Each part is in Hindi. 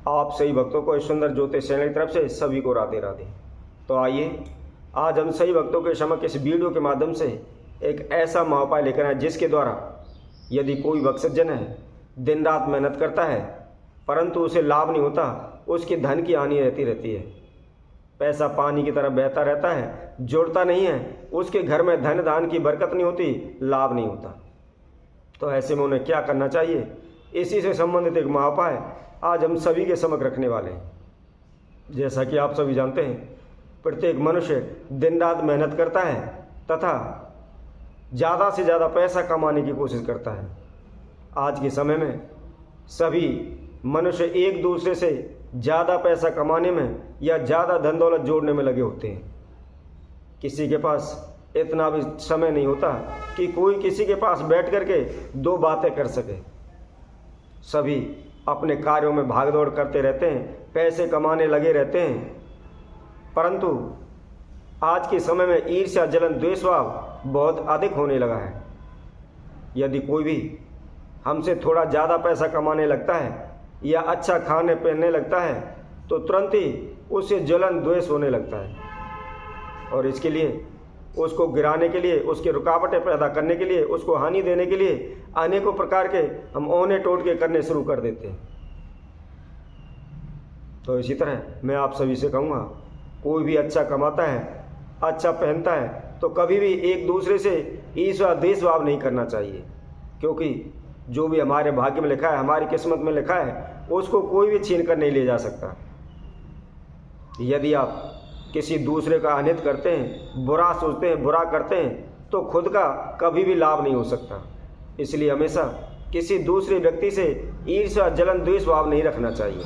आप सही भक्तों को इस सुंदर ज्योतिष चैनल की तरफ से सभी को राधे राधे। तो आइए आज हम सही भक्तों के समक्ष इस वीडियो के माध्यम से एक ऐसा महाउपाय लेकर आए जिसके द्वारा यदि कोई भक्तजन है दिन रात मेहनत करता है परंतु उसे लाभ नहीं होता, उसकी धन की हानि रहती है, पैसा पानी की तरह बहता रहता है, जुड़ता नहीं है, उसके घर में धन धान की बरकत नहीं होती, लाभ नहीं होता। तो ऐसे में उन्हें क्या करना चाहिए, इसी से संबंधित एक महाउपाय आज हम सभी के समक्ष रखने वाले हैं। जैसा कि आप सभी जानते हैं, प्रत्येक मनुष्य दिन रात मेहनत करता है तथा ज़्यादा से ज़्यादा पैसा कमाने की कोशिश करता है। आज के समय में सभी मनुष्य एक दूसरे से ज़्यादा पैसा कमाने में या ज़्यादा धन दौलत जोड़ने में लगे होते हैं। किसी के पास इतना भी समय नहीं होता कि कोई किसी के पास बैठ कर के दो बातें कर सके। सभी अपने कार्यों में भागदौड़ करते रहते हैं, पैसे कमाने लगे रहते हैं, परंतु आज के समय में ईर्ष्या जलन द्वेष भाव बहुत अधिक होने लगा है। यदि कोई भी हमसे थोड़ा ज़्यादा पैसा कमाने लगता है या अच्छा खाने पहनने लगता है तो तुरंत ही उससे जलन द्वेष होने लगता है, और इसके लिए उसको गिराने के लिए, उसके रुकावटें पैदा करने के लिए, उसको हानि देने के लिए अनेकों प्रकार के हम औने टोटके करने शुरू कर देते हैं। तो इसी तरह मैं आप सभी से कहूँगा, कोई भी अच्छा कमाता है, अच्छा पहनता है तो कभी भी एक दूसरे से ईर्ष्या द्वेष भाव नहीं करना चाहिए, क्योंकि जो भी हमारे भाग्य में लिखा है, हमारी किस्मत में लिखा है, उसको कोई भी छीन कर नहीं ले जा सकता। यदि आप किसी दूसरे का अनित करते हैं, बुरा सोचते हैं, बुरा करते हैं तो खुद का कभी भी लाभ नहीं हो सकता। इसलिए हमेशा किसी दूसरे व्यक्ति से ईर्ष्या जलन द्वेष भाव नहीं रखना चाहिए।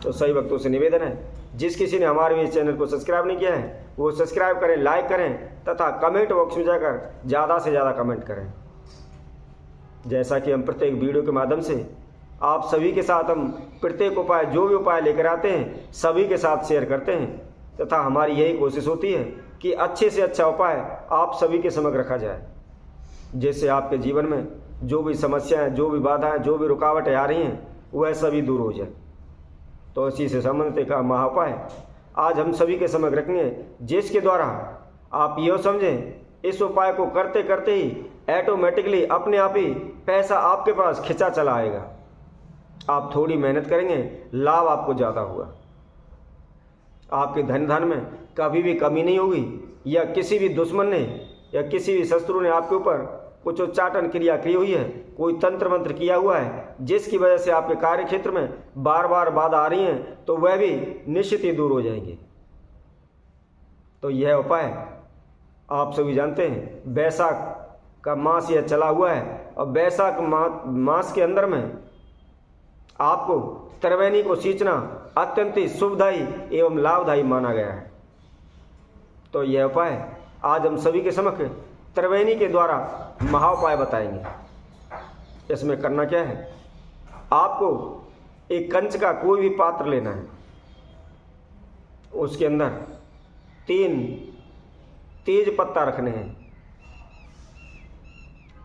तो सही भक्तों से निवेदन है, जिस किसी ने हमारे इस चैनल को सब्सक्राइब नहीं किया है वो सब्सक्राइब करें, लाइक करें तथा कमेंट बॉक्स में जाकर ज़्यादा से ज़्यादा कमेंट करें। जैसा कि हम प्रत्येक वीडियो के माध्यम से आप सभी के साथ हम प्रत्येक उपाय, जो भी उपाय लेकर आते हैं सभी के साथ शेयर करते हैं, तथा हमारी यही कोशिश होती है कि अच्छे से अच्छा उपाय आप सभी के समक्ष रखा जाए, जिससे आपके जीवन में जो भी समस्याएं, जो भी बाधाएं, जो भी रुकावटें आ रही हैं वह सभी दूर हो जाए। तो इसी से संबंधित एक महाउपाय आज हम सभी के समक्ष रखेंगे, जिसके द्वारा आप यह समझें, इस उपाय को करते करते ही ऑटोमेटिकली अपने आप ही पैसा आपके पास खिंचा चला आएगा। आप थोड़ी मेहनत करेंगे, लाभ आपको ज़्यादा होगा। आपके धन में कभी भी कमी नहीं होगी, या किसी भी दुश्मन ने या किसी भी शत्रु ने आपके ऊपर कुछ उच्चाटन क्रिया की हुई है, कोई तंत्र मंत्र किया हुआ है जिसकी वजह से आपके कार्य क्षेत्र में बार बार बाधा आ रही हैं, तो वह भी निश्चित ही दूर हो जाएंगे। तो यह उपाय आप सभी जानते हैं, वैशाख का मास यह चला हुआ है, और वैशाख मास के अंदर में आपको त्रिवेणी को सींचना अत्यंत ही शुभदायी एवं लाभदायी माना गया है। तो यह उपाय आज हम सभी के समक्ष त्रिवेणी के द्वारा महाउपाय बताएंगे। इसमें करना क्या है, आपको एक कंच का कोई भी पात्र लेना है, उसके अंदर 3 तेज पत्ता रखने हैं,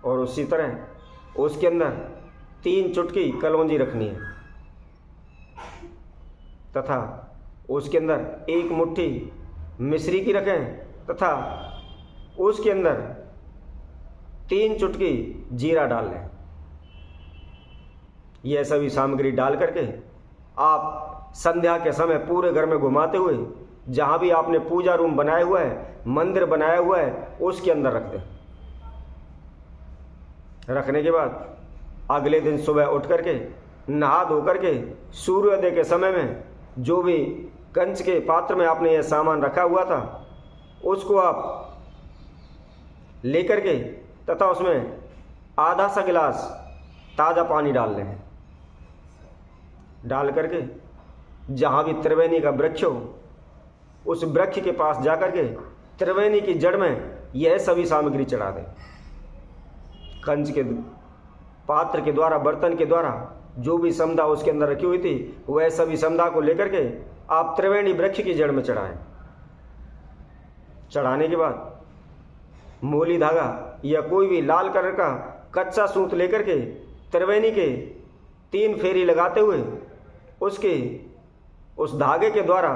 और उसी तरह उसके अंदर 3 चुटकी कलौंजी रखनी है, तथा उसके अंदर 1 मुट्ठी मिश्री की रखें, तथा उसके अंदर 3 चुटकी जीरा डाल लें। यह सभी सामग्री डाल करके आप संध्या के समय पूरे घर में घुमाते हुए जहाँ भी आपने पूजा रूम बनाया हुआ है, मंदिर बनाया हुआ है, उसके अंदर रख दें। रखने के बाद अगले दिन सुबह उठ करके नहा धो करके सूर्योदय के समय में जो भी कंच के पात्र में आपने यह सामान रखा हुआ था उसको आप लेकर के तथा उसमें आधा सा गिलास ताज़ा पानी डाल लें। डाल करके जहाँ भी त्रिवेणी का वृक्ष हो उस वृक्ष के पास जाकर के त्रिवेणी की जड़ में यह सभी सामग्री चढ़ा दें। कंच के पात्र के द्वारा, बर्तन के द्वारा जो भी समदा उसके अंदर रखी हुई थी वह सभी समदा को लेकर के आप त्रिवेणी वृक्ष की जड़ में चढ़ाएं। चढ़ाने के बाद मोली धागा या कोई भी लाल कलर का कच्चा सूत लेकर के त्रिवेणी के 3 फेरी लगाते हुए उसके उस धागे के द्वारा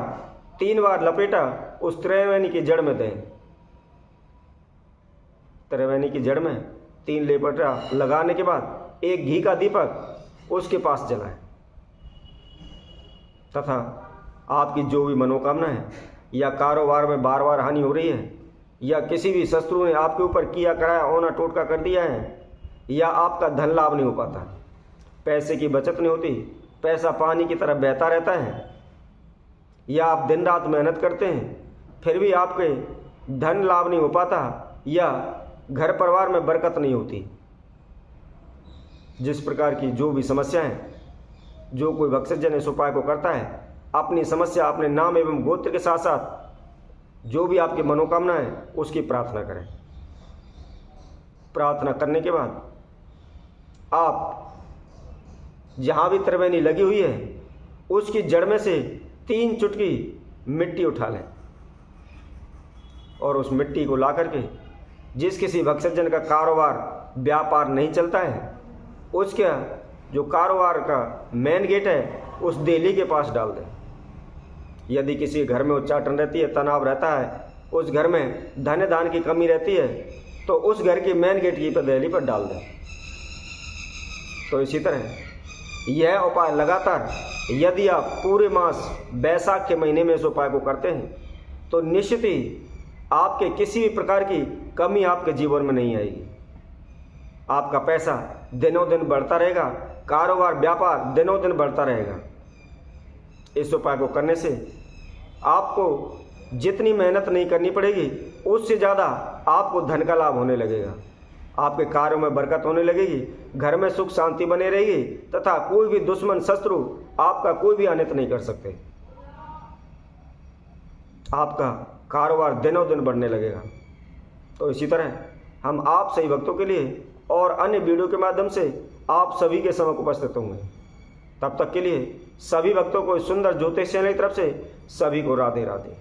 3 बार लपेटा उस त्रिवेणी की जड़ में दें। त्रिवेणी की जड़ में 3 लपेटा लगाने के बाद एक घी का दीपक उसके पास जलाएं तथा आपकी जो भी मनोकामना है या कारोबार में बार बार हानि हो रही है या किसी भी शत्रु ने आपके ऊपर किया कराया ओना टोटका कर दिया है या आपका धन लाभ नहीं हो पाता, पैसे की बचत नहीं होती, पैसा पानी की तरह बहता रहता है, या आप दिन रात मेहनत करते हैं फिर भी आपके धन लाभ नहीं हो पाता या घर परिवार में बरकत नहीं होती। जिस प्रकार की जो भी समस्याएं जो कोई भक्तजन इस उपाय को करता है, अपनी समस्या अपने नाम एवं गोत्र के साथ साथ जो भी आपकी मनोकामना है उसकी प्रार्थना करें। प्रार्थना करने के बाद आप जहाँ भी त्रिवेणी लगी हुई है उसकी जड़ में से 3 चुटकी मिट्टी उठा लें और उस मिट्टी को ला करके जिस किसी भक्तजन का कारोबार व्यापार नहीं चलता है उसका जो कारोबार का मेन गेट है उस देली के पास डाल दें। यदि किसी घर में उच्चाटन रहती है, तनाव रहता है, उस घर में धन दान की कमी रहती है तो उस घर की मेन गेट की देली पर डाल दें। तो इसी तरह यह उपाय लगातार यदि आप पूरे मास बैसाख के महीने में इस उपाय को करते हैं तो निश्चित ही आपके किसी भी प्रकार की कमी आपके जीवन में नहीं आएगी। आपका पैसा दिनों दिन बढ़ता रहेगा, कारोबार व्यापार दिनों दिन बढ़ता रहेगा। इस उपाय को करने से आपको जितनी मेहनत नहीं करनी पड़ेगी उससे ज़्यादा आपको धन का लाभ होने लगेगा, आपके कार्यों में बरकत होने लगेगी, घर में सुख शांति बने रहेगी तथा कोई भी दुश्मन शत्रु आपका कोई भी अनित नहीं कर सकते। आपका कारोबार दिनों दिन बढ़ने लगेगा। तो इसी तरह हम आप सही भक्तों के लिए और अन्य वीडियो के माध्यम से आप सभी के समक्ष उपस्थित होंगे। तब तक के लिए सभी भक्तों को सुंदर ज्योतिष चैनल की तरफ से सभी को राधे राधे।